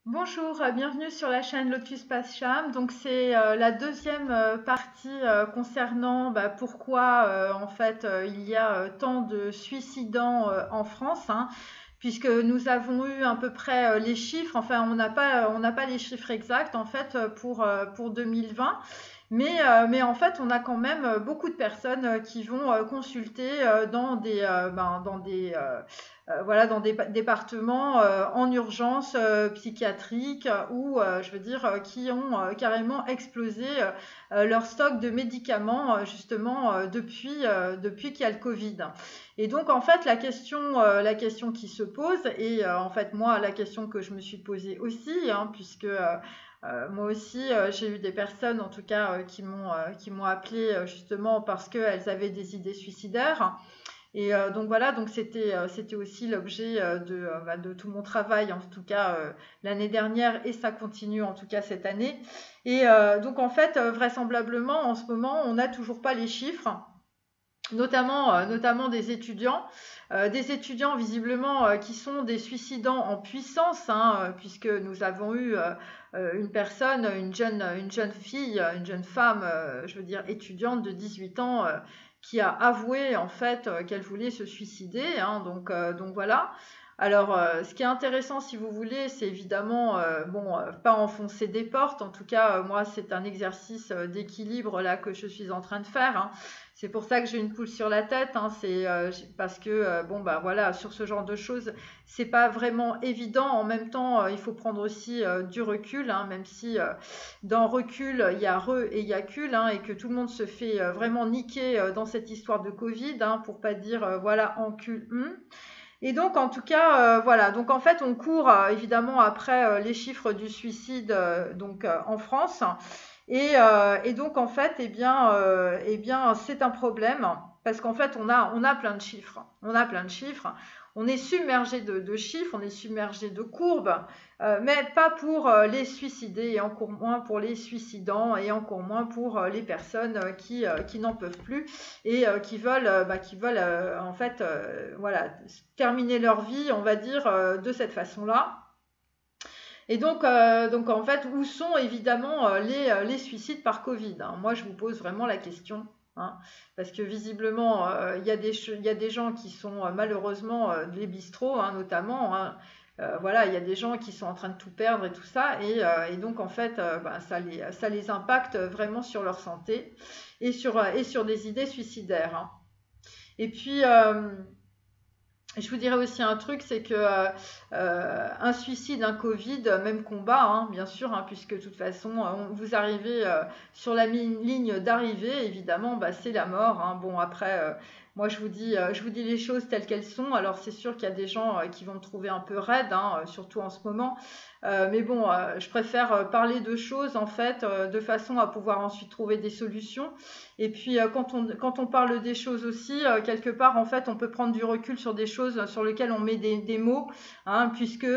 Bonjour, bienvenue sur la chaîne Lotus Passion. Donc c'est la deuxième partie concernant pourquoi en fait il y a tant de suicidants en France, hein, puisque nous avons eu à peu près les chiffres. Enfin on n'a pas les chiffres exacts en fait pour 2020. Mais en fait, on a quand même beaucoup de personnes qui vont consulter dans des départements en urgence psychiatrique ou, je veux dire, qui ont carrément explosé leur stock de médicaments justement depuis qu'il y a le Covid. Et donc, en fait, la question qui se pose, et en fait, moi, la question que je me suis posée aussi, hein, puisque moi aussi, j'ai eu des personnes, en tout cas, qui m'ont appelé justement parce qu'elles avaient des idées suicidaires. Et donc voilà, donc c'était aussi l'objet de tout mon travail, en tout cas l'année dernière, et ça continue en tout cas cette année. Et donc en fait, vraisemblablement, en ce moment, on n'a toujours pas les chiffres, notamment des étudiants visiblement qui sont des suicidants en puissance, hein, puisque nous avons eu une jeune fille, une jeune femme, je veux dire étudiante de 18 ans, qui a avoué en fait qu'elle voulait se suicider, hein, donc voilà. Alors, ce qui est intéressant, si vous voulez, c'est évidemment, pas enfoncer des portes. En tout cas, moi, c'est un exercice d'équilibre là que je suis en train de faire, hein. C'est pour ça que j'ai une poule sur la tête, hein. C'est parce que voilà, sur ce genre de choses, c'est pas vraiment évident. En même temps, il faut prendre aussi du recul, hein, même si dans recul, il y a re et il y a cul, hein, et que tout le monde se fait vraiment niquer dans cette histoire de Covid, hein, pour pas dire voilà encul. Et donc, en tout cas, voilà. Donc, en fait, on court évidemment après les chiffres du suicide en France. Et donc, en fait, eh bien, c'est un problème parce qu'en fait, on a plein de chiffres. On a plein de chiffres. On est submergé de chiffres, on est submergé de courbes, mais pas pour les suicidés, et encore moins pour les suicidants, et encore moins pour les personnes qui n'en peuvent plus et qui veulent en fait voilà, terminer leur vie, on va dire, de cette façon-là. Et donc en fait, où sont évidemment les suicides par Covid, hein. Moi, je vous pose vraiment la question, hein, parce que visiblement, il y a des gens qui sont malheureusement les bistrots, hein, notamment, hein. Voilà, il y a des gens qui sont en train de tout perdre et tout ça, et donc en fait, ça les impacte vraiment sur leur santé et sur des idées suicidaires, hein. Et puis, je vous dirais aussi un truc, c'est que un suicide, un Covid, même combat, hein, bien sûr, hein, puisque de toute façon, vous arrivez sur la ligne d'arrivée, évidemment, bah, c'est la mort, hein. Bon, après, moi, je vous dis les choses telles qu'elles sont. Alors, c'est sûr qu'il y a des gens qui vont me trouver un peu raide, hein, surtout en ce moment. Mais bon, je préfère parler de choses, en fait, de façon à pouvoir ensuite trouver des solutions. Et puis, quand on parle des choses aussi, quelque part, en fait, on peut prendre du recul sur des choses sur lesquelles on met des mots, hein, puisque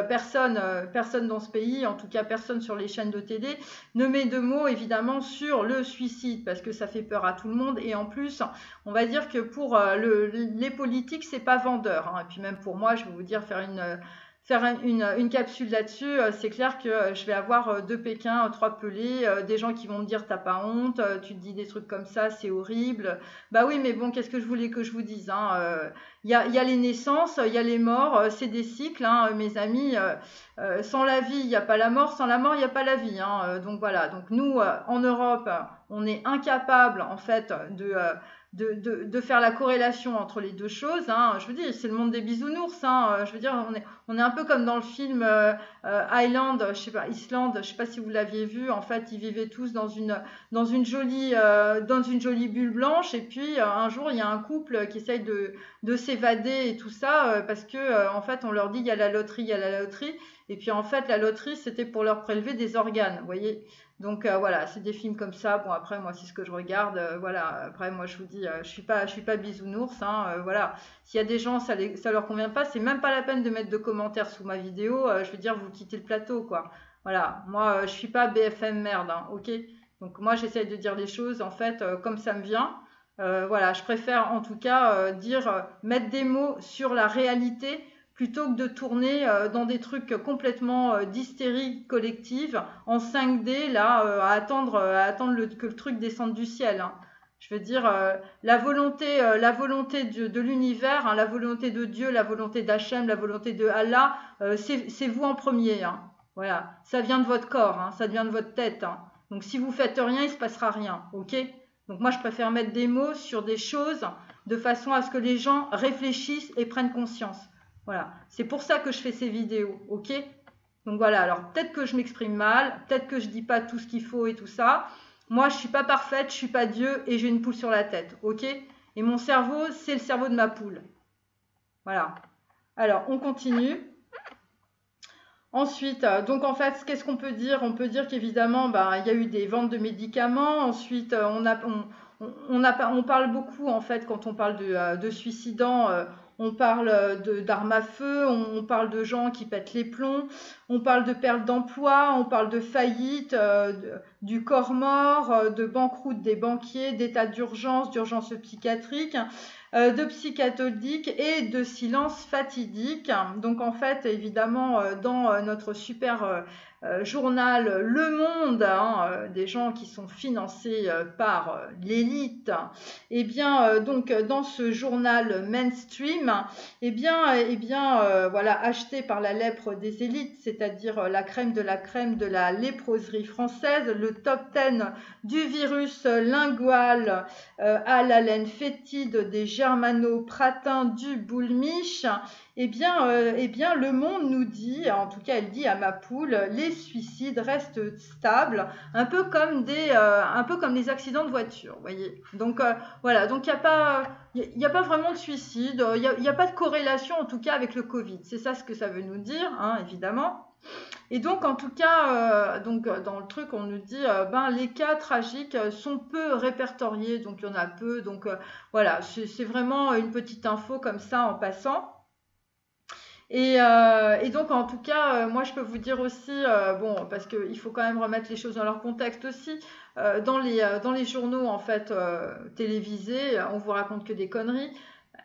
personne dans ce pays, en tout cas personne sur les chaînes de télé, ne met de mots évidemment sur le suicide, parce que ça fait peur à tout le monde. Et en plus, on va dire que pour les politiques, c'est pas vendeur, hein. Et puis même pour moi, je vais vous dire, faire une capsule là-dessus, c'est clair que je vais avoir deux Pékins, trois pelés, des gens qui vont me dire t'as pas honte, tu te dis des trucs comme ça, c'est horrible. Bah oui, mais bon, qu'est-ce que je voulais que je vous dise, hein, y a les naissances, il y a les morts, c'est des cycles, hein, mes amis. Sans la vie, il n'y a pas la mort, sans la mort, il n'y a pas la vie, hein. Donc voilà, donc nous, en Europe, on est incapable en fait de faire la corrélation entre les deux choses, hein. Je veux dire, c'est le monde des bisounours, hein. Je veux dire, on est un peu comme dans le film Island, je sais pas, Islande, je sais pas si vous l'aviez vu. En fait, ils vivaient tous dans une jolie bulle blanche. Et puis un jour, il y a un couple qui essaye de s'évader et tout ça parce que en fait, on leur dit il y a la loterie, il y a la loterie. Et puis en fait, la loterie, c'était pour leur prélever des organes, vous voyez. Donc voilà, c'est des films comme ça. Bon, après, moi, c'est ce que je regarde. Voilà, après, moi, je vous dis, je suis pas bisounours, hein. Voilà, s'il y a des gens, ça leur convient pas, c'est même pas la peine de mettre de commentaires sous ma vidéo. Je veux dire, vous quittez le plateau, quoi. Voilà, moi, je suis pas BFM merde, hein, ok? Donc moi, j'essaye de dire les choses, en fait, comme ça me vient. Voilà, je préfère en tout cas mettre des mots sur la réalité plutôt que de tourner dans des trucs complètement d'hystérie collective en 5D, là, à attendre que le truc descende du ciel, hein. Je veux dire, la volonté de l'univers, hein, la volonté de Dieu, la volonté d'Hachem, la volonté de Allah, c'est vous en premier, hein. Voilà, ça vient de votre corps, hein, ça vient de votre tête, hein. Donc si vous faites rien, il se passera rien, ok? Donc moi je préfère mettre des mots sur des choses de façon à ce que les gens réfléchissent et prennent conscience. Voilà, c'est pour ça que je fais ces vidéos, ok? Donc voilà, alors peut-être que je m'exprime mal, peut-être que je dis pas tout ce qu'il faut et tout ça. Moi je suis pas parfaite, je suis pas Dieu et j'ai une poule sur la tête, ok? Et mon cerveau, c'est le cerveau de ma poule. Voilà. Alors on continue. Ensuite, donc en fait, qu'est-ce qu'on peut dire? On peut dire qu'évidemment, il y a eu des ventes de médicaments. Ensuite, on parle beaucoup, en fait, quand on parle de suicidants, on parle d'armes à feu, on parle de gens qui pètent les plombs, on parle de perte d'emploi, on parle de faillite, du corps mort, de banqueroute des banquiers, d'état d'urgence, d'urgence psychiatrique, de psychathodique et de silence fatidique. Donc en fait, évidemment, dans notre super journal Le Monde, hein, des gens qui sont financés par l'élite, et bien donc dans ce journal mainstream, voilà, acheté par la lèpre des élites, c'est-à-dire la crème de la léproserie française, le top 10 du virus lingual à la laine fétide des germano-pratins du boulmiche, eh bien, le Monde nous dit, en tout cas, elle dit à ma poule, les suicides restent stables, un peu comme les accidents de voiture, vous voyez. Donc voilà, donc il n'y a pas vraiment de suicide, il n'y a pas de corrélation en tout cas avec le Covid. C'est ça ce que ça veut nous dire, hein, évidemment. Et donc en tout cas, dans le truc, on nous dit, les cas tragiques sont peu répertoriés, donc il y en a peu. Donc voilà, c'est vraiment une petite info comme ça en passant. Et donc en tout cas, moi je peux vous dire aussi, parce qu'il faut quand même remettre les choses dans leur contexte aussi, dans les journaux en fait télévisés, on vous raconte que des conneries.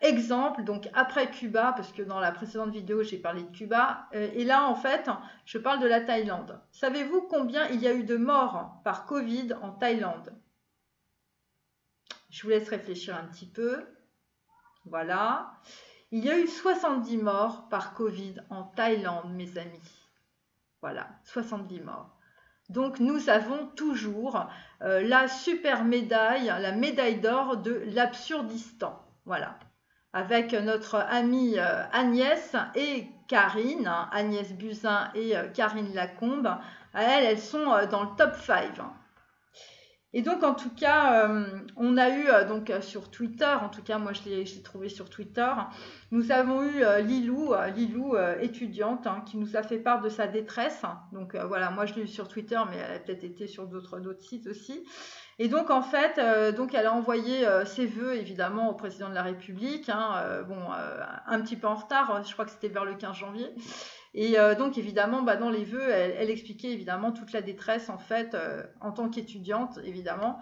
Exemple, donc après Cuba, parce que dans la précédente vidéo j'ai parlé de Cuba, et là en fait je parle de la Thaïlande. Savez-vous combien il y a eu de morts par Covid en Thaïlande? Je vous laisse réfléchir un petit peu. Voilà. Il y a eu 70 morts par Covid en Thaïlande, mes amis. Voilà, 70 morts. Donc nous avons toujours la super médaille, la médaille d'or de l'Absurdistan. Voilà. Avec notre amie Agnès et Karine, hein, Agnès Buzyn et Karine Lacombe. Elles sont dans le top 5. Et donc en tout cas, on a eu sur Twitter, en tout cas moi je l'ai trouvé sur Twitter, nous avons eu Lilou étudiante, hein, qui nous a fait part de sa détresse. Donc voilà, moi je l'ai eu sur Twitter, mais elle a peut-être été sur d'autres sites aussi. Et donc en fait, elle a envoyé ses vœux évidemment au président de la République, hein, un petit peu en retard, je crois que c'était vers le 15 janvier. Et donc évidemment, dans les vœux, elle expliquait évidemment toute la détresse en fait en tant qu'étudiante évidemment,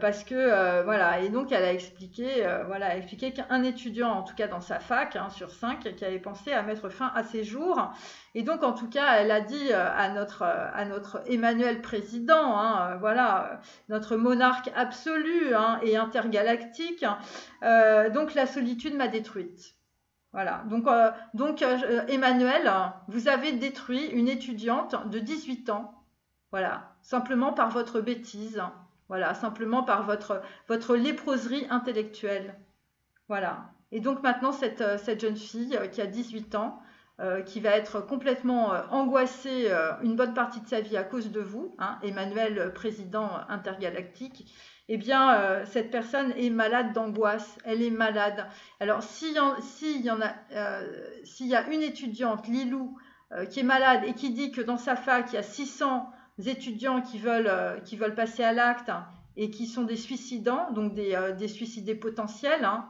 parce que voilà. Et donc elle a expliqué qu'un étudiant, en tout cas dans sa fac, hein, sur 5, qui avait pensé à mettre fin à ses jours. Et donc en tout cas, elle a dit à notre Emmanuel président, hein, notre monarque absolu, hein, et intergalactique, donc la solitude m'a détruite. Voilà, donc Emmanuel, vous avez détruit une étudiante de 18 ans, voilà, simplement par votre bêtise, voilà, simplement par votre léproserie intellectuelle, voilà. Et donc maintenant, cette jeune fille qui a 18 ans, qui va être complètement angoissée une bonne partie de sa vie à cause de vous, hein, Emmanuel, président intergalactique, eh bien, cette personne est malade d'angoisse, elle est malade. Alors, s'il y a une étudiante, Lilou, qui est malade et qui dit que dans sa fac, il y a 600 étudiants qui veulent passer à l'acte, hein, et qui sont des suicidants, donc des suicidés potentiels, hein,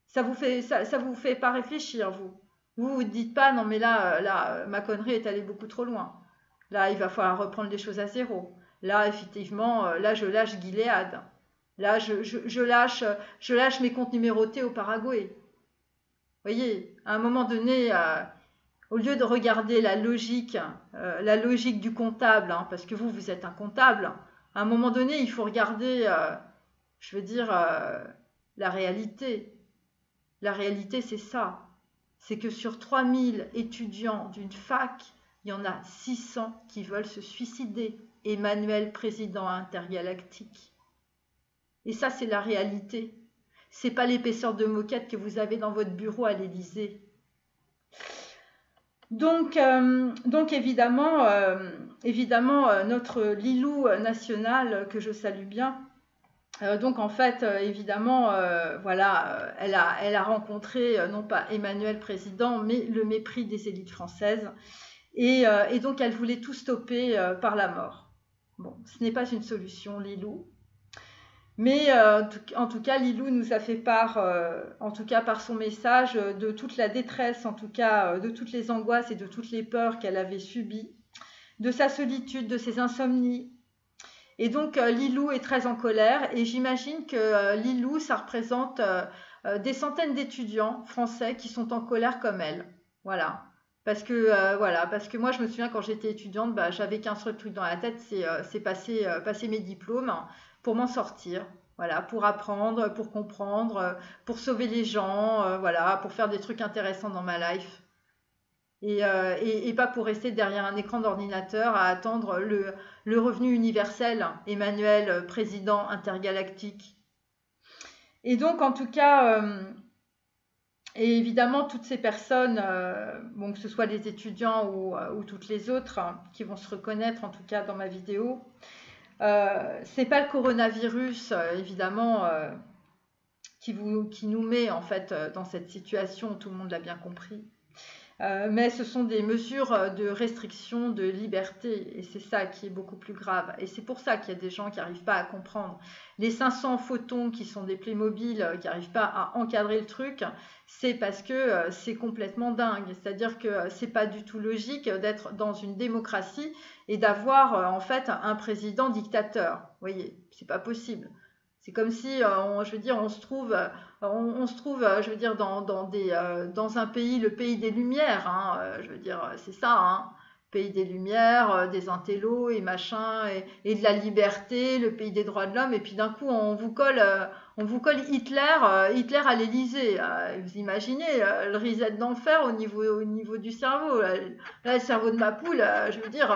ça vous fait pas réfléchir, vous. Vous dites pas, non mais là, ma connerie est allée beaucoup trop loin. Là, il va falloir reprendre les choses à zéro. Là, effectivement, là, je lâche Gilead. Là, je lâche mes comptes numérotés au Paraguay. voyez, à un moment donné, au lieu de regarder la logique du comptable, hein, parce que vous êtes un comptable, à un moment donné, il faut regarder, je veux dire, la réalité. La réalité, c'est ça. C'est que sur 3000 étudiants d'une fac, il y en a 600 qui veulent se suicider. Emmanuel, président intergalactique. Et ça, c'est la réalité. C'est pas l'épaisseur de moquette que vous avez dans votre bureau à l'Élysée. Donc évidemment, notre Lilou nationale, que je salue bien, donc en fait, évidemment, voilà, elle a rencontré non pas Emmanuel président, mais le mépris des élites françaises. Et donc elle voulait tout stopper par la mort. Bon, ce n'est pas une solution, Lilou. Mais en tout cas, Lilou nous a fait part, en tout cas par son message, de toute la détresse, en tout cas de toutes les angoisses et de toutes les peurs qu'elle avait subies, de sa solitude, de ses insomnies. Et donc Lilou est très en colère et j'imagine que Lilou, ça représente des centaines d'étudiants français qui sont en colère comme elle. Voilà. Parce que moi je me souviens quand j'étais étudiante, bah, j'avais qu'un seul truc dans la tête, c'est passer mes diplômes pour m'en sortir. Voilà, pour apprendre, pour comprendre, pour sauver les gens, voilà, pour faire des trucs intéressants dans ma life. Et pas pour rester derrière un écran d'ordinateur à attendre le revenu universel, Emmanuel, président intergalactique. Et donc, en tout cas, et évidemment, toutes ces personnes, bon, que ce soit les étudiants ou toutes les autres, hein, qui vont se reconnaître, en tout cas, dans ma vidéo, c'est pas le coronavirus, évidemment, qui nous met, en fait, dans cette situation, tout le monde l'a bien compris. Mais ce sont des mesures de restriction de liberté et c'est ça qui est beaucoup plus grave. Et c'est pour ça qu'il y a des gens qui n'arrivent pas à comprendre. Les 500 photons qui sont des Playmobil qui n'arrivent pas à encadrer le truc, c'est parce que c'est complètement dingue. C'est-à-dire que c'est pas du tout logique d'être dans une démocratie et d'avoir en fait un président dictateur. Vous voyez, c'est pas possible. C'est comme si, je veux dire, on se trouve, je veux dire, dans un pays, le pays des Lumières, hein, je veux dire, c'est ça, hein, pays des Lumières, des intellos et machin, et de la liberté, le pays des droits de l'homme, et puis d'un coup, on vous colle Hitler à l'Élysée. Vous imaginez le reset d'enfer au niveau du cerveau. Là, le cerveau de ma poule, je veux dire,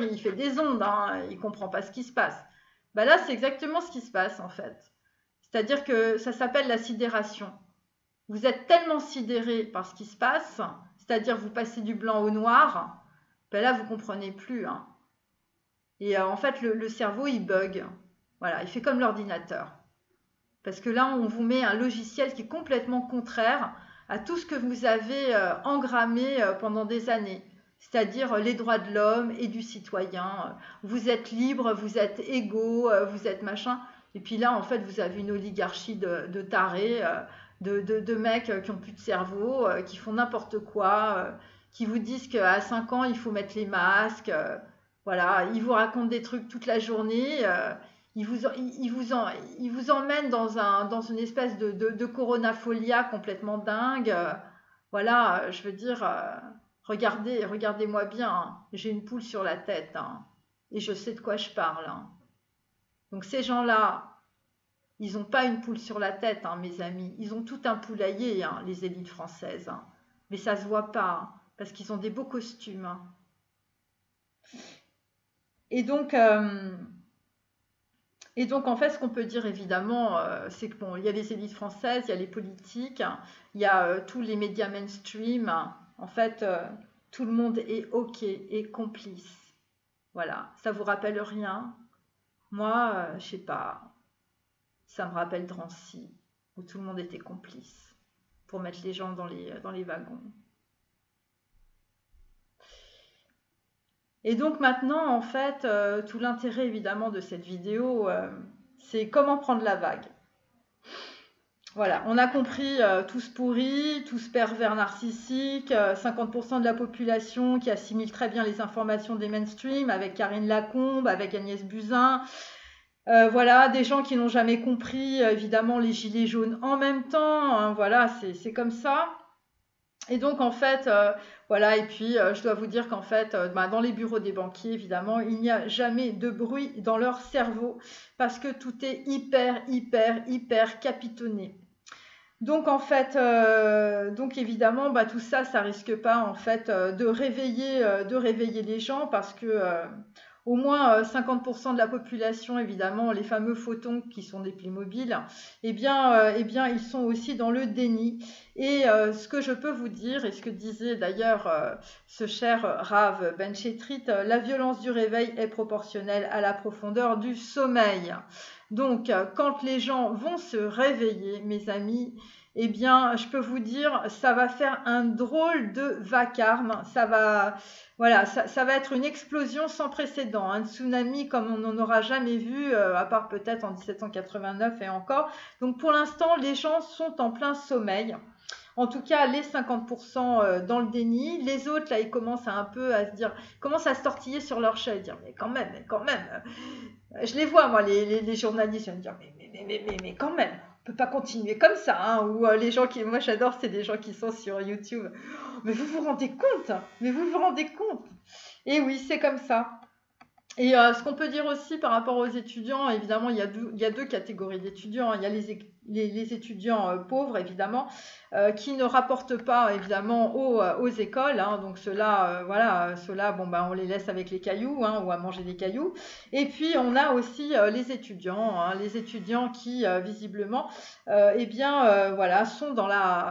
il fait des ondes, hein, il comprend pas ce qui se passe. Bah là, c'est exactement ce qui se passe en fait. C'est-à-dire que ça s'appelle la sidération. Vous êtes tellement sidéré par ce qui se passe, c'est-à-dire vous passez du blanc au noir, ben là vous comprenez plus. Hein. Et en fait, le cerveau il bug. Voilà, il fait comme l'ordinateur. Parce que là, on vous met un logiciel qui est complètement contraire à tout ce que vous avez engrammé pendant des années. C'est-à-dire les droits de l'homme et du citoyen. Vous êtes libre, vous êtes égaux, vous êtes machin. Et puis là, en fait, vous avez une oligarchie de tarés, de mecs qui n'ont plus de cerveau, qui font n'importe quoi, qui vous disent qu'à 5 ans, il faut mettre les masques. Voilà, ils vous racontent des trucs toute la journée. Ils vous emmènent dans une espèce de coronafolia complètement dingue. Voilà, je veux dire... regardez-moi bien, hein. J'ai une poule sur la tête hein, et je sais de quoi je parle. Hein. Donc ces gens-là, ils n'ont pas une poule sur la tête, hein, mes amis. Ils ont tout un poulailler, hein, les élites françaises. Hein. Mais ça se voit pas, hein, parce qu'ils ont des beaux costumes. Hein. Et donc, en fait, ce qu'on peut dire évidemment, c'est que bon, il y a les élites françaises, il y a les politiques, hein, il y a tous les médias mainstream. Hein. En fait, tout le monde est OK et complice. Voilà, ça vous rappelle rien? Moi, je sais pas, ça me rappelle Drancy, où tout le monde était complice pour mettre les gens dans les wagons. Et donc maintenant, en fait, tout l'intérêt évidemment de cette vidéo, c'est comment prendre la vague. Voilà, on a compris tous pourris, tous pervers narcissiques, 50% de la population qui assimile très bien les informations des mainstream avec Karine Lacombe, avec Agnès Buzyn. Voilà, des gens qui n'ont jamais compris évidemment les gilets jaunes en même temps. Hein, voilà, c'est comme ça. Et donc en fait, voilà, et puis je dois vous dire qu'en fait, dans les bureaux des banquiers, évidemment, il n'y a jamais de bruit dans leur cerveau parce que tout est hyper, hyper, hyper capitonné. Donc en fait, donc évidemment, tout ça, ça risque pas en fait de réveiller les gens parce que au moins 50% de la population, évidemment, les fameux photons qui sont des Playmobil, eh bien, ils sont aussi dans le déni. Et ce que je peux vous dire, et ce que disait d'ailleurs ce cher Rav Benchetrit, la violence du réveil est proportionnelle à la profondeur du sommeil. Donc, quand les gens vont se réveiller, mes amis, eh bien, je peux vous dire, ça va faire un drôle de vacarme. Voilà, ça va être une explosion sans précédent, un tsunami comme on n'en aura jamais vu, à part peut-être en 1789 et encore. Donc, pour l'instant, les gens sont en plein sommeil. En tout cas, les 50% dans le déni. Les autres, là, ils commencent un peu à se dire, commencent à se tortiller sur leur chaise, dire, mais quand même, je les vois, moi, les journalistes, ils vont me dire, mais quand même, on peut pas continuer comme ça, hein. Ou les gens qui, moi j'adore, c'est des gens qui sont sur YouTube. Mais vous vous rendez compte? Mais vous vous rendez compte? Et oui, c'est comme ça. Et ce qu'on peut dire aussi par rapport aux étudiants, évidemment, il y a deux catégories d'étudiants. Il y a les étudiants pauvres, évidemment, qui ne rapportent pas, évidemment, aux écoles. Hein. Donc ceux-là, voilà, ceux-là, bon, on les laisse avec les cailloux, hein, ou à manger des cailloux. Et puis, on a aussi les étudiants qui, visiblement, voilà,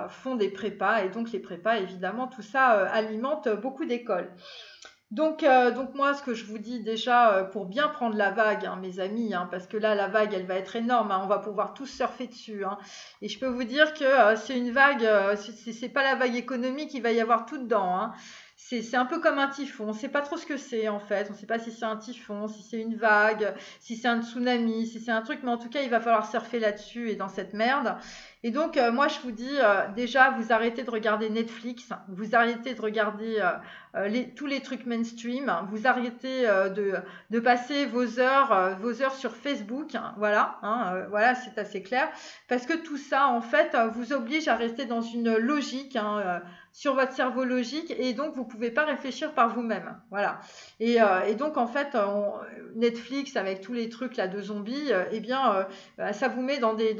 font des prépas. Et donc, les prépas, évidemment, tout ça alimente beaucoup d'écoles. Donc moi, ce que je vous dis déjà, pour bien prendre la vague, hein, mes amis, hein, parce que là, la vague, elle va être énorme, hein, on va pouvoir tous surfer dessus. Hein. Et je peux vous dire que c'est une vague, c'est pas la vague économique, il va y avoir tout dedans. Hein. C'est un peu comme un typhon, on ne sait pas trop ce que c'est en fait, on ne sait pas si c'est un typhon, si c'est une vague, si c'est un tsunami, si c'est un truc, mais en tout cas, il va falloir surfer là-dessus et dans cette merde. Et donc, moi, je vous dis, déjà, vous arrêtez de regarder Netflix, vous arrêtez de regarder tous les trucs mainstream, vous arrêtez de passer vos heures sur Facebook, hein, voilà, hein, voilà, c'est assez clair, parce que tout ça, en fait, vous oblige à rester dans une logique, hein, sur votre cerveau logique, et donc vous pouvez pas réfléchir par vous-même, voilà. Et donc, en fait, Netflix, avec tous les trucs là de zombies, ça vous met dans des,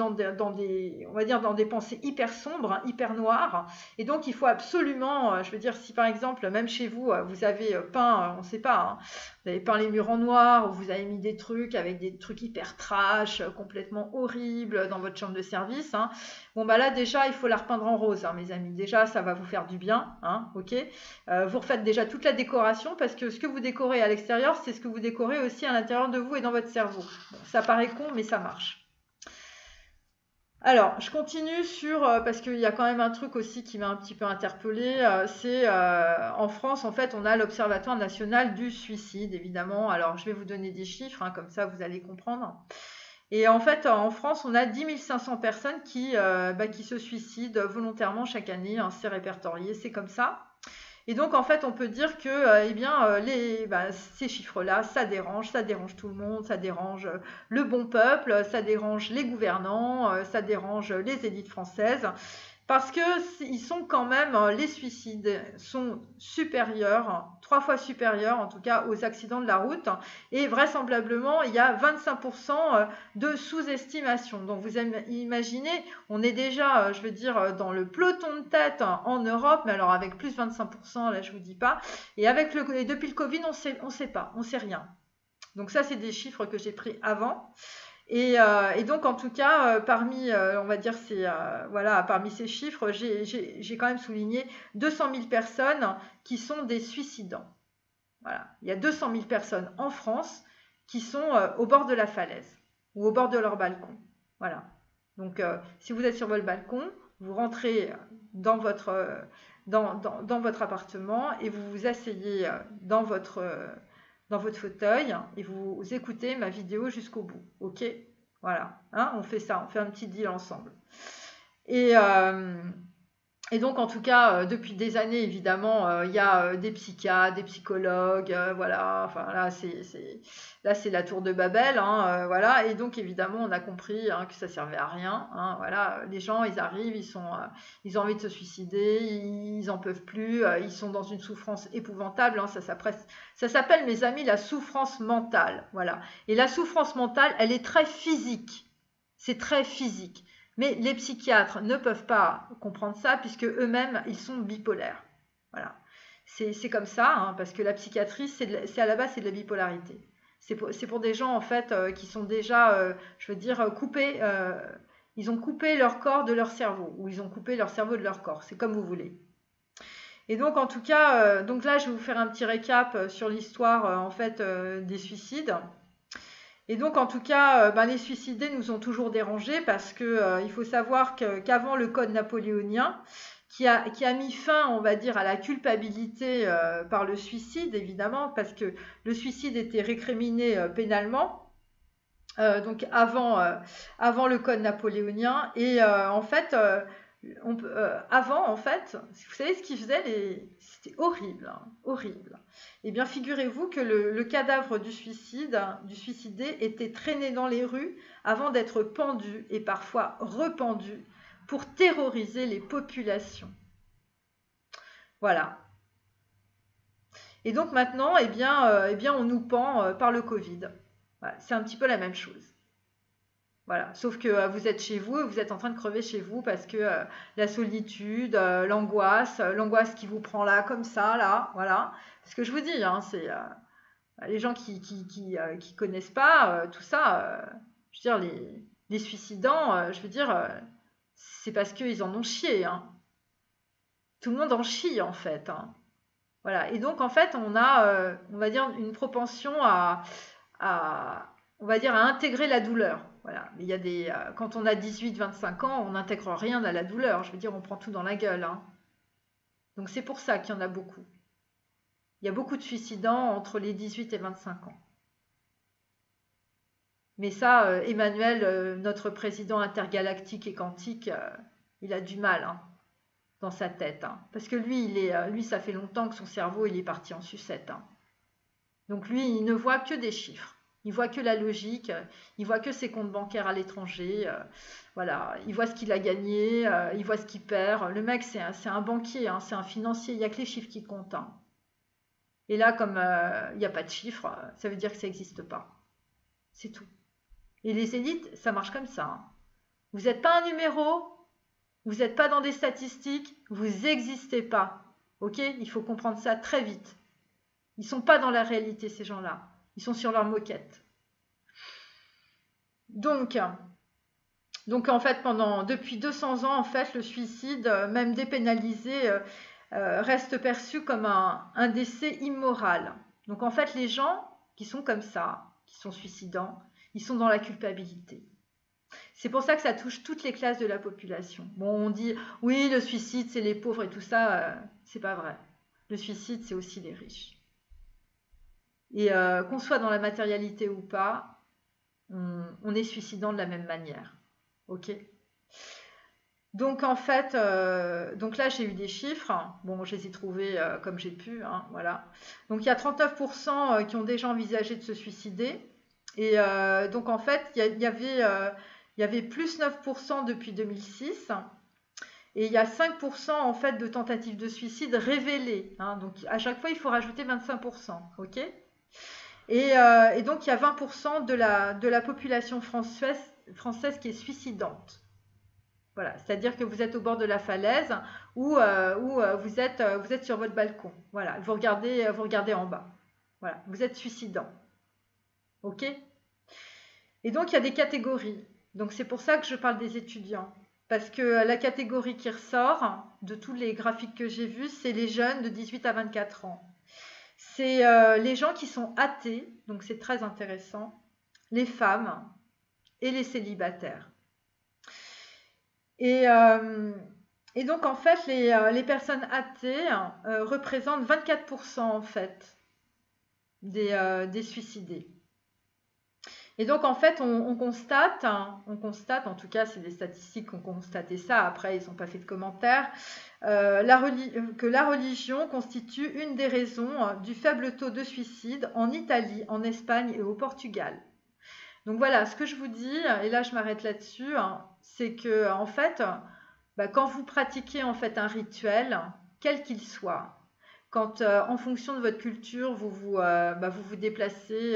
on va dire, dans des pensées hyper sombres, hein, hyper noires. Et donc, il faut absolument, je veux dire, si par exemple, même chez vous, vous avez peint, on ne sait pas, hein, vous avez peint les murs en noir, ou vous avez mis des trucs avec des trucs hyper trash, complètement horribles dans votre chambre de service. Hein. Bon, là, déjà, il faut la repeindre en rose, hein, mes amis. Déjà, ça va vous faire du bien, hein, ok. Vous refaites déjà toute la décoration, parce que ce que vous décorez à l'extérieur, c'est ce que vous décorez aussi à l'intérieur de vous et dans votre cerveau. Bon, ça paraît con, mais ça marche. Alors, je continue parce qu'il y a quand même un truc aussi qui m'a un petit peu interpellée, c'est en France, en fait, on a l'Observatoire national du suicide, évidemment. Alors, je vais vous donner des chiffres, hein, comme ça vous allez comprendre. Et en fait, en France, on a 10 500 personnes qui se suicident volontairement chaque année, hein, c'est répertorié, c'est comme ça. Et donc, en fait, on peut dire que ces chiffres-là, ça dérange tout le monde, ça dérange le bon peuple, ça dérange les gouvernants, ça dérange les élites françaises. Parce que ils sont quand même, les suicides sont supérieurs, 3 fois supérieurs en tout cas aux accidents de la route. Et vraisemblablement, il y a 25% de sous-estimation. Donc vous imaginez, on est déjà, je veux dire, dans le peloton de tête en Europe, mais alors avec plus 25%, là je vous dis pas. Et depuis le Covid, on sait pas, on sait rien. Donc ça, c'est des chiffres que j'ai pris avant. Et donc, en tout cas, parmi, on va dire, parmi ces chiffres, j'ai quand même souligné 200 000 personnes qui sont des suicidants. Voilà. Il y a 200 000 personnes en France qui sont au bord de la falaise ou au bord de leur balcon. Voilà. Donc, si vous êtes sur votre balcon, vous rentrez dans votre appartement et vous vous asseyez dans votre fauteuil et vous écoutez ma vidéo jusqu'au bout. Ok? Voilà. Hein, on fait ça, on fait un petit deal ensemble. Et Et donc, en tout cas, depuis des années, évidemment, il y a des psychiatres, des psychologues, voilà. Enfin, là, c'est la tour de Babel, hein, voilà. Et donc, évidemment, on a compris hein, que ça servait à rien. Hein, voilà, les gens, ils arrivent, ils ont envie de se suicider, ils en peuvent plus, ils sont dans une souffrance épouvantable. Hein, ça s'appelle, mes amis, la souffrance mentale, voilà. Et la souffrance mentale, elle est très physique. C'est très physique. Mais les psychiatres ne peuvent pas comprendre ça puisque eux-mêmes, ils sont bipolaires. Voilà. C'est comme ça, hein, parce que la psychiatrie, c'est à la base, c'est de la bipolarité. C'est pour des gens, en fait, qui sont déjà, je veux dire, coupés. Ils ont coupé leur corps de leur cerveau, ou ils ont coupé leur cerveau de leur corps. C'est comme vous voulez. Et donc, en tout cas, donc là, je vais vous faire un petit récap sur l'histoire, en fait, des suicides. Et donc, en tout cas, les suicidés nous ont toujours dérangés parce que il faut savoir qu'avant le code napoléonien, qui a mis fin, on va dire, à la culpabilité par le suicide, évidemment, parce que le suicide était récriminé pénalement. Donc avant le code napoléonien et en fait avant en fait vous savez ce qu'ils faisaient c'était horrible hein, horrible. Eh bien figurez-vous que le cadavre du suicidé était traîné dans les rues avant d'être pendu et parfois rependu pour terroriser les populations. Voilà. Et donc maintenant eh bien on nous pend par le Covid. Voilà, c'est un petit peu la même chose. Voilà, sauf que vous êtes chez vous et vous êtes en train de crever chez vous parce que la solitude, l'angoisse qui vous prend là comme ça, là, voilà. Parce que je vous dis, hein, c'est les gens qui connaissent pas tout ça, je veux dire les suicidants, je veux dire, c'est parce qu'ils en ont chié, hein. Tout le monde en chie en fait, hein. Voilà. Et donc en fait, on va dire une propension on va dire, à intégrer la douleur. Voilà. Mais il y a quand on a 18-25 ans, on n'intègre rien à la douleur. Je veux dire, on prend tout dans la gueule. Hein. Donc c'est pour ça qu'il y en a beaucoup. Il y a beaucoup de suicidants entre les 18 et 25 ans. Mais ça, Emmanuel, notre président intergalactique et quantique, il a du mal hein, dans sa tête. Hein. Parce que lui, ça fait longtemps que son cerveau, il est parti en sucette. Hein. Donc lui, il ne voit que des chiffres. Il voit que la logique, il voit que ses comptes bancaires à l'étranger, voilà, il voit ce qu'il a gagné, il voit ce qu'il perd. Le mec, c'est un banquier, hein, c'est un financier, il n'y a que les chiffres qui comptent. Hein. Et là, comme il n'y a pas de chiffres, ça veut dire que ça n'existe pas. C'est tout. Et les élites, ça marche comme ça. Hein. Vous n'êtes pas un numéro, vous n'êtes pas dans des statistiques, vous n'existez pas. Ok? Il faut comprendre ça très vite. Ils ne sont pas dans la réalité, ces gens-là. Ils sont sur leur moquette. Donc en fait, depuis 200 ans, en fait, le suicide, même dépénalisé, reste perçu comme un décès immoral. Donc en fait, les gens qui sont comme ça, qui sont suicidants, ils sont dans la culpabilité. C'est pour ça que ça touche toutes les classes de la population. Bon, on dit, oui, le suicide, c'est les pauvres et tout ça, c'est pas vrai. Le suicide, c'est aussi les riches. Et qu'on soit dans la matérialité ou pas, on est suicidant de la même manière. Ok? Donc en fait, donc là j'ai eu des chiffres. Bon, je les ai trouvés comme j'ai pu. Hein, voilà. Donc il y a 39% qui ont déjà envisagé de se suicider. Et donc en fait, il y avait plus 9% depuis 2006. Et il y a 5% en fait de tentatives de suicide révélées. Hein, donc à chaque fois, il faut rajouter 25%. Ok? Et donc, il y a 20% de la population française qui est suicidante. Voilà, c'est-à-dire que vous êtes au bord de la falaise ou vous êtes sur votre balcon. Voilà, vous regardez en bas. Voilà, vous êtes suicidant. Ok? Et donc, il y a des catégories. Donc, c'est pour ça que je parle des étudiants. Parce que la catégorie qui ressort de tous les graphiques que j'ai vus, c'est les jeunes de 18 à 24 ans. C'est les gens qui sont athées, donc c'est très intéressant, les femmes et les célibataires. Et donc en fait, les personnes athées représentent 24% en fait des suicidés. Et donc, en fait, on constate, en tout cas, c'est des statistiques qui ont constaté ça, après, ils n'ont pas fait de commentaires, que la religion constitue une des raisons du faible taux de suicide en Italie, en Espagne et au Portugal. Donc voilà, ce que je vous dis, et là je m'arrête là-dessus, c'est que en fait, quand vous pratiquez en fait un rituel, quel qu'il soit, quand en fonction de votre culture, vous vous déplacez,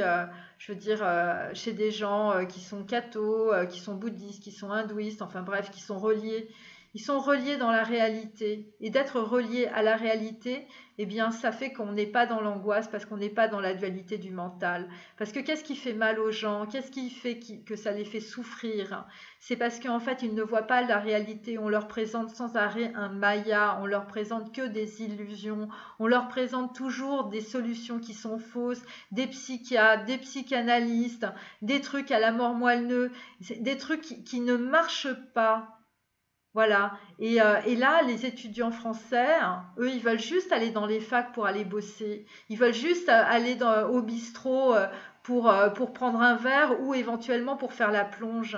je veux dire, chez des gens qui sont cathos, qui sont bouddhistes, qui sont hindouistes, enfin bref, qui sont reliés. Ils sont reliés dans la réalité. Et d'être reliés à la réalité, eh bien, ça fait qu'on n'est pas dans l'angoisse parce qu'on n'est pas dans la dualité du mental. Parce que qu'est-ce qui fait mal aux gens? Qu'est-ce qui fait que ça les fait souffrir? C'est parce qu'en fait, ils ne voient pas la réalité. On leur présente sans arrêt un maya, on leur présente que des illusions, on leur présente toujours des solutions qui sont fausses, des psychiatres, des psychanalystes, des trucs à la mort moelleux, des trucs qui ne marchent pas. Voilà. Et là, les étudiants français, eux, ils veulent juste aller dans les facs pour aller bosser. Ils veulent juste aller au bistrot pour prendre un verre ou éventuellement pour faire la plonge.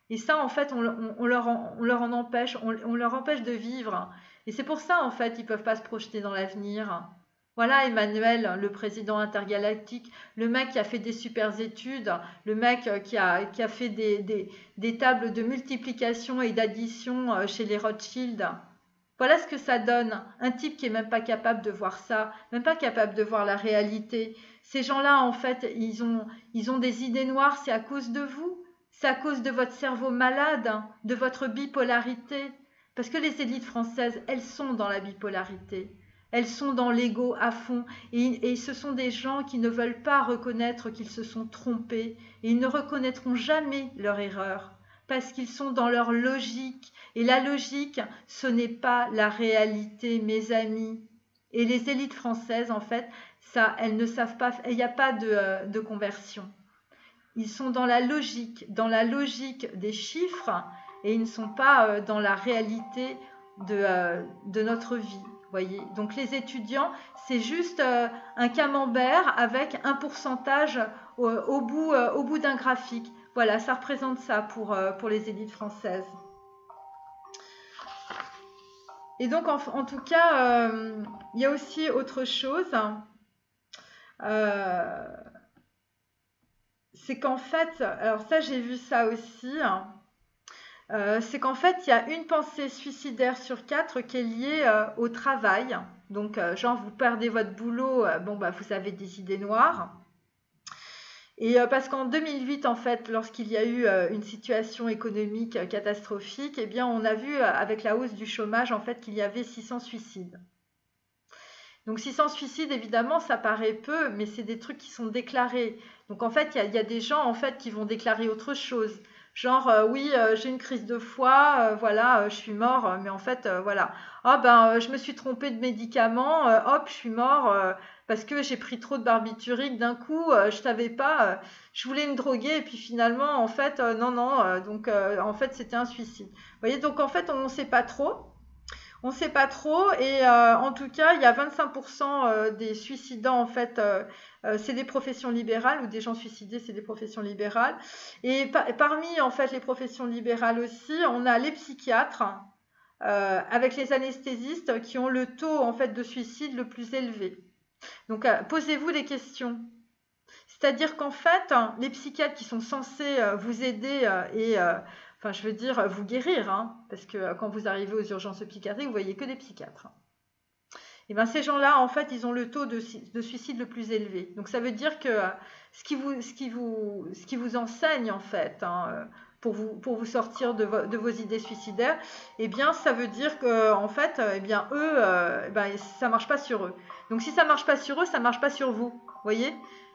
Et ça, en fait, on leur en empêche, on leur empêche de vivre. Et c'est pour ça, en fait, ils ne peuvent pas se projeter dans l'avenir. Voilà Emmanuel, le président intergalactique, le mec qui a fait des super études, le mec qui a fait des tables de multiplication et d'addition chez les Rothschild. Voilà ce que ça donne. Un type qui est même pas capable de voir ça, même pas capable de voir la réalité. Ces gens-là, en fait, ils ont des idées noires, c'est à cause de vous. C'est à cause de votre cerveau malade, de votre bipolarité. Parce que les élites françaises, elles sont dans la bipolarité. Elles sont dans l'ego à fond et ce sont des gens qui ne veulent pas reconnaître qu'ils se sont trompés et ils ne reconnaîtront jamais leur erreur parce qu'ils sont dans leur logique et la logique ce n'est pas la réalité mes amis et les élites françaises en fait ça elles ne savent pas, il n'y a pas de conversion, ils sont dans la logique des chiffres et ils ne sont pas dans la réalité de notre vie. Voyez. Donc les étudiants, c'est juste un camembert avec un pourcentage au bout d'un graphique. Voilà, ça représente ça pour les élites françaises. Et donc en tout cas, il y a aussi autre chose. C'est qu'en fait, alors ça j'ai vu ça aussi. C'est qu'en fait, il y a une pensée suicidaire sur 4 qui est liée au travail. Donc, genre, vous perdez votre boulot, vous avez des idées noires. Et parce qu'en 2008, en fait, lorsqu'il y a eu une situation économique catastrophique, eh bien, on a vu avec la hausse du chômage, en fait, qu'il y avait 600 suicides. Donc 600 suicides, évidemment, ça paraît peu, mais c'est des trucs qui sont déclarés. Donc en fait, il y a des gens en fait qui vont déclarer autre chose. Genre, oui, j'ai une crise de foie, voilà, je suis mort, mais en fait, voilà. Ah je me suis trompée de médicament, hop, je suis mort parce que j'ai pris trop de barbiturique d'un coup, je savais pas, je voulais me droguer et puis finalement, en fait, non, non, donc en fait, c'était un suicide. Vous voyez, donc en fait, on ne sait pas trop. On ne sait pas trop et en tout cas, il y a 25% des suicidants en fait, c'est des professions libérales ou des gens suicidés, c'est des professions libérales. Et parmi en fait les professions libérales aussi, on a les psychiatres avec les anesthésistes qui ont le taux en fait de suicide le plus élevé. Donc posez-vous des questions. C'est-à-dire qu'en fait, les psychiatres qui sont censés vous aider enfin, je veux dire, vous guérir, parce que quand vous arrivez aux urgences psychiatriques, vous voyez que des psychiatres. Et bien, ces gens-là, en fait, ils ont le taux de suicide le plus élevé. Donc, ça veut dire que ce qui vous enseigne, en fait, pour vous sortir de vos idées suicidaires, eh bien, ça veut dire que, en fait, eux, ça marche pas sur eux. Donc, si ça marche pas sur eux, ça marche pas sur vous. Vous voyez ?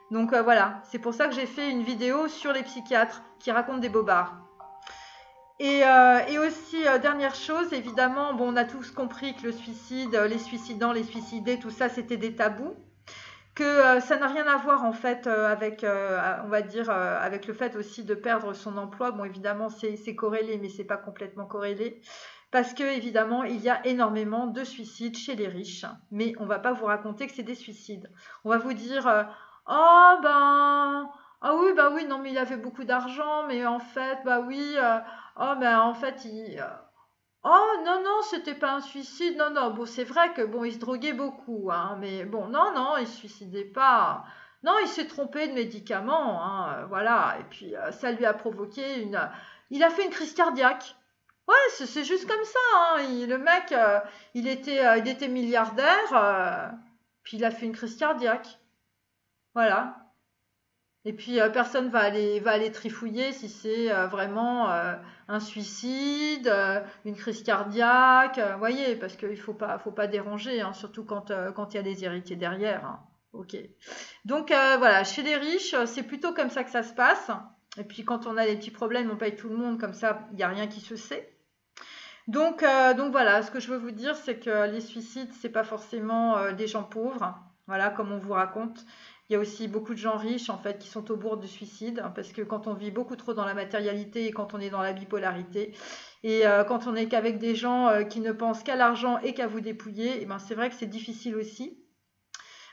Donc, voilà. C'est pour ça que j'ai fait une vidéo sur les psychiatres qui racontent des bobards. Et aussi, dernière chose, évidemment, on a tous compris que le suicide, les suicidants, les suicidés, tout ça, c'était des tabous. Que ça n'a rien à voir, en fait, avec, on va dire, avec le fait aussi de perdre son emploi. Bon, évidemment, c'est corrélé, mais c'est pas complètement corrélé. Parce que, évidemment, il y a énormément de suicides chez les riches. Mais on va pas vous raconter que c'est des suicides. On va vous dire, Ah oui, bah oui, non, mais il avait beaucoup d'argent, mais en fait, bah oui, oh, ben en fait, oh non, non, c'était pas un suicide, non, non, bon, c'est vrai que bon, il se droguait beaucoup, hein, mais bon, non, non, il se suicidait pas. Non, il s'est trompé de médicaments, hein, voilà, et puis ça lui a provoqué une. Il a fait une crise cardiaque. Ouais, c'est juste comme ça, hein. Le mec, il était milliardaire, puis il a fait une crise cardiaque. Voilà. Et puis personne va aller trifouiller si c'est vraiment un suicide, une crise cardiaque, voyez, parce qu'il faut pas déranger, hein, surtout quand il y a des héritiers derrière, hein. Ok. Donc voilà, chez les riches, c'est plutôt comme ça que ça se passe. Et puis quand on a des petits problèmes, on paye tout le monde, comme ça, il n'y a rien qui se sait. Donc voilà, ce que je veux vous dire, c'est que les suicides, c'est pas forcément des gens pauvres, voilà, comme on vous raconte. Il y a aussi beaucoup de gens riches, en fait, qui sont au bord du suicide, hein, parce que quand on vit beaucoup trop dans la matérialité et quand on est dans la bipolarité, et quand on est qu'avec des gens qui ne pensent qu'à l'argent et qu'à vous dépouiller, et ben c'est vrai que c'est difficile aussi.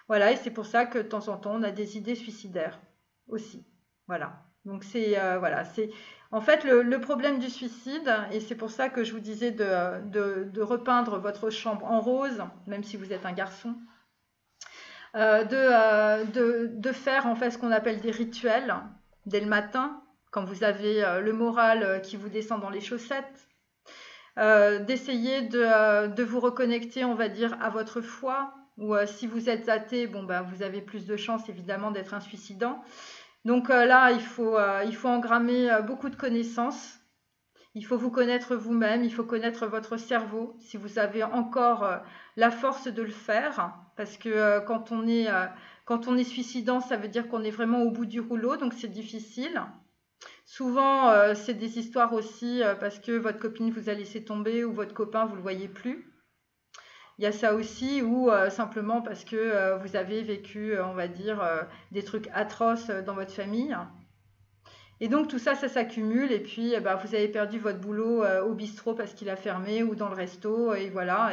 Voilà, et c'est pour ça que de temps en temps, on a des idées suicidaires aussi. Voilà. Donc c'est voilà, c'est en fait le problème du suicide, et c'est pour ça que je vous disais de repeindre votre chambre en rose, même si vous êtes un garçon, de faire en fait ce qu'on appelle des rituels dès le matin, quand vous avez le moral qui vous descend dans les chaussettes, d'essayer de vous reconnecter, on va dire, à votre foi, ou si vous êtes athée, bon, bah, vous avez plus de chances évidemment d'être un suicidant. Donc là, il faut engrammer beaucoup de connaissances. Il faut vous connaître vous-même, il faut connaître votre cerveau, si vous avez encore la force de le faire, parce que quand on est suicidant, ça veut dire qu'on est vraiment au bout du rouleau, donc c'est difficile. Souvent, c'est des histoires aussi parce que votre copine vous a laissé tomber ou votre copain, vous ne le voyez plus. Il y a ça aussi, ou simplement parce que vous avez vécu, on va dire, des trucs atroces dans votre famille. Et donc tout ça, ça s'accumule et puis eh ben, vous avez perdu votre boulot au bistrot parce qu'il a fermé ou dans le resto et voilà.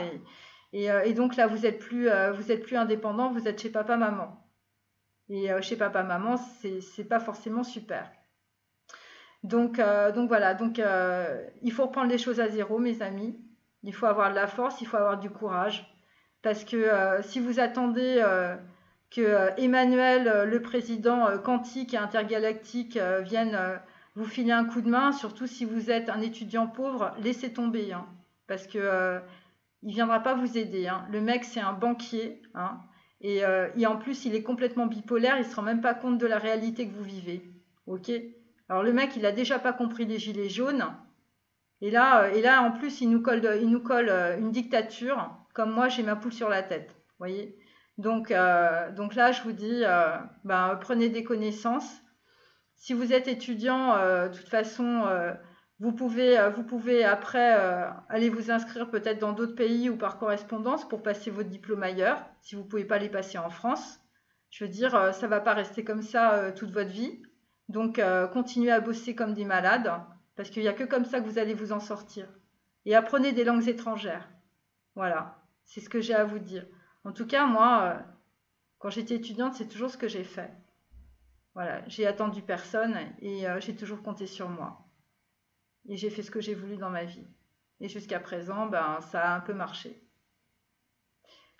Et donc là, vous êtes plus indépendant, vous êtes chez papa-maman. Et chez papa-maman, c'est pas forcément super. Donc voilà, donc il faut reprendre les choses à zéro, mes amis. Il faut avoir de la force, il faut avoir du courage. Parce que si vous attendez que Emmanuel, le président quantique et intergalactique, vienne vous filer un coup de main, surtout si vous êtes un étudiant pauvre, laissez tomber, hein, parce que il viendra pas vous aider, hein. Le mec, c'est un banquier, hein, et en plus, il est complètement bipolaire, il se rend même pas compte de la réalité que vous vivez. Ok? Alors le mec, il a déjà pas compris les gilets jaunes, et là, en plus, il nous colle une dictature, comme moi, j'ai ma poule sur la tête. Vous voyez? Donc là, je vous dis, ben, prenez des connaissances. Si vous êtes étudiant, de toute façon, vous pouvez après aller vous inscrire peut-être dans d'autres pays ou par correspondance pour passer votre diplôme ailleurs, si vous ne pouvez pas les passer en France. Je veux dire, ça ne va pas rester comme ça toute votre vie. Donc, continuez à bosser comme des malades, parce qu'il n'y a que comme ça que vous allez vous en sortir. Et apprenez des langues étrangères. Voilà, c'est ce que j'ai à vous dire. En tout cas, moi, quand j'étais étudiante, c'est toujours ce que j'ai fait. Voilà, j'ai attendu personne et j'ai toujours compté sur moi. Et j'ai fait ce que j'ai voulu dans ma vie. Et jusqu'à présent, ben, ça a un peu marché.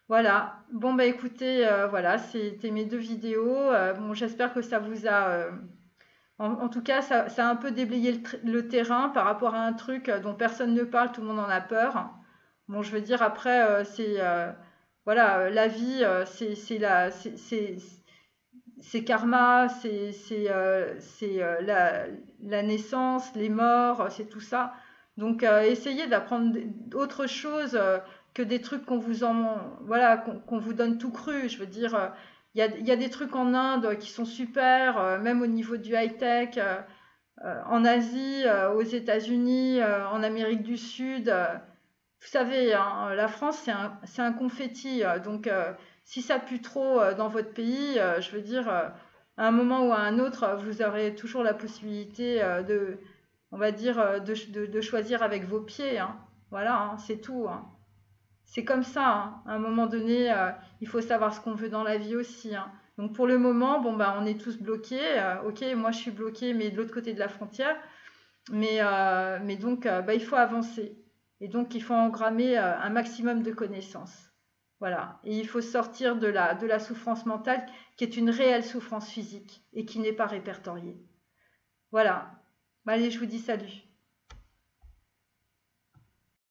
Voilà. Bon, bah écoutez, voilà, c'était mes deux vidéos. Bon, j'espère que ça vous a... en tout cas, ça a un peu déblayé le terrain par rapport à un truc dont personne ne parle, tout le monde en a peur. Bon, je veux dire, après, voilà, la vie, c'est karma, c'est la naissance, les morts, c'est tout ça. Donc, essayez d'apprendre autre chose que des trucs voilà, qu'on vous donne tout cru. Je veux dire, il y a des trucs en Inde qui sont super, même au niveau du high-tech, en Asie, aux États-Unis, en Amérique du Sud. Vous savez, hein, la France, c'est un confetti. Donc, si ça pue trop dans votre pays, je veux dire, à un moment ou à un autre, vous aurez toujours la possibilité on va dire, de choisir avec vos pieds, hein. Voilà, hein, c'est tout, hein. C'est comme ça, hein. À un moment donné, il faut savoir ce qu'on veut dans la vie aussi, hein. Donc pour le moment, bon, bah, on est tous bloqués. Ok, moi je suis bloquée, mais de l'autre côté de la frontière. Mais donc, bah, il faut avancer. Et donc, il faut engrammer un maximum de connaissances. Voilà. Et il faut sortir de la souffrance mentale qui est une réelle souffrance physique et qui n'est pas répertoriée. Voilà. Allez, je vous dis salut.